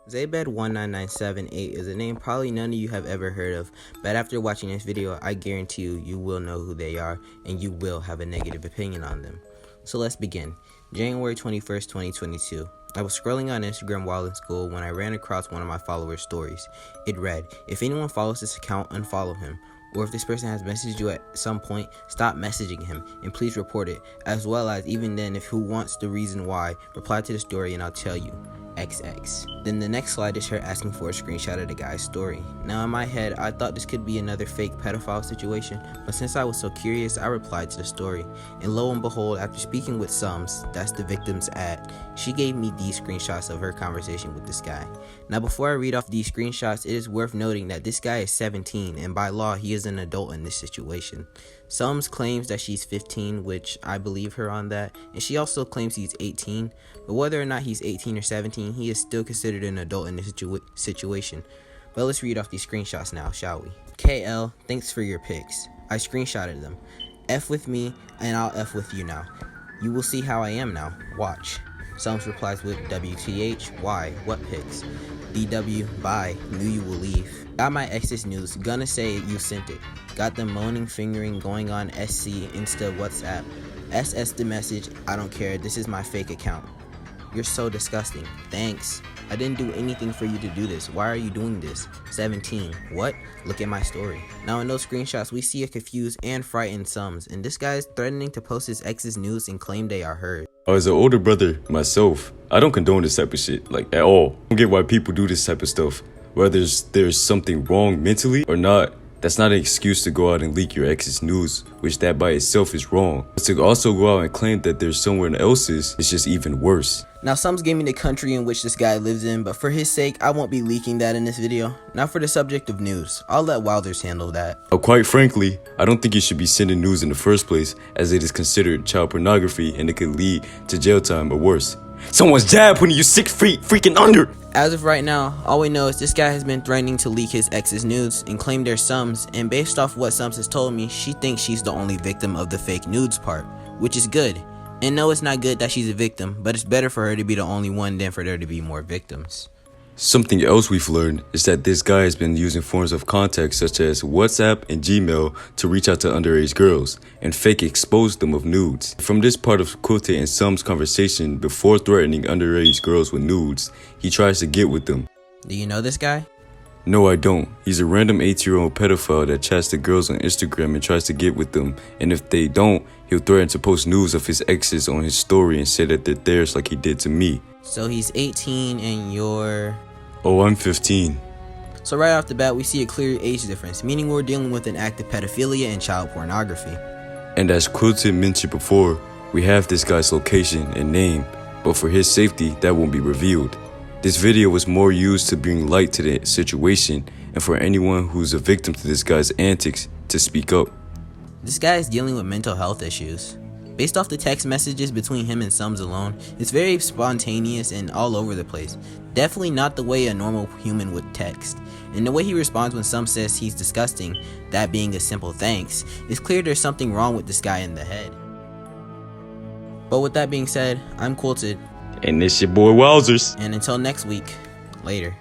Zabed19978 is a name probably none of you have ever heard of, but after watching this video, I guarantee you will know who they are and you will have a negative opinion on them. So let's begin. January 21st, 2022. I was scrolling on Instagram while in school when I ran across one of my followers' stories. It read, "If anyone follows this account, unfollow him. Or if this person has messaged you at some point, stop messaging him and please report it. As well as even then, if who wants the reason why, reply to the story and I'll tell you. XX. Then the next slide is her asking for a screenshot of the guy's story. Now in my head, I thought this could be another fake pedophile situation, but since I was so curious, I replied to the story. And lo and behold, after speaking with Sums, that's the victim's ad, she gave me these screenshots of her conversation with this guy. Now before I read off these screenshots, it is worth noting that this guy is 17 and by law he is an adult in this situation. Sums claims that she's 15, which I believe her on that, and she also claims he's 18, but whether or not he's 18 or 17, he is still considered an adult in this situation. But let's read off these screenshots now, shall we? KL, thanks for your pics. I screenshotted them. F with me, and I'll F with you now. You will see how I am now. Watch. Sums replies with WTH, why, what pics? DW, bye, knew you will leave. Got my ex's news, gonna say you sent it. Got the moaning fingering going on SC, Insta, WhatsApp. SS the message, I don't care, this is my fake account. You're so disgusting. Thanks. I didn't do anything for you to do this. Why are you doing this? 17. What? Look at my story. Now in those screenshots, we see a confused and frightened Sums, and this guy is threatening to post his ex's news and claim they are hers. As an older brother myself, I don't condone this type of shit, like at all. I don't get why people do this type of stuff. Whether there's something wrong mentally or not, that's not an excuse to go out and leak your ex's news, which that by itself is wrong. But to also go out and claim that there's someone else's is just even worse. Now Sums gave me the country in which this guy lives in, but for his sake, I won't be leaking that in this video. Now for the subject of news, I'll let Wowserzz handle that. Quite frankly, I don't think you should be sending news in the first place, as it is considered child pornography and it could lead to jail time or worse. Someone's jab putting you 6 feet freaking under! As of right now, all we know is this guy has been threatening to leak his ex's nudes and claim they're Sums, and based off what Sums has told me, she thinks she's the only victim of the fake nudes part, which is good. And no, it's not good that she's a victim, but it's better for her to be the only one than for there to be more victims. Something else we've learned is that this guy has been using forms of contact such as WhatsApp and Gmail to reach out to underage girls and fake expose them of nudes. From this part of Quote and Sums' conversation, before threatening underage girls with nudes, he tries to get with them. Do you know this guy? No, I don't. He's a random 8-year-old pedophile that chats to girls on Instagram and tries to get with them, and if they don't, he'll threaten to post news of his exes on his story and say that they're theirs like he did to me. So he's 18 and you're... Oh, I'm 15. So right off the bat, we see a clear age difference, meaning we're dealing with an act of pedophilia and child pornography. And as Quilton mentioned before, we have this guy's location and name, but for his safety, that won't be revealed. This video was more used to bring light to the situation and for anyone who's a victim to this guy's antics to speak up. This guy is dealing with mental health issues. Based off the text messages between him and Sums alone, it's very spontaneous and all over the place. Definitely not the way a normal human would text. And the way he responds when Sums says he's disgusting, that being a simple thanks, it's clear there's something wrong with this guy in the head. But with that being said, I'm Quilted. And it's your boy Wowserzz. And until next week, later.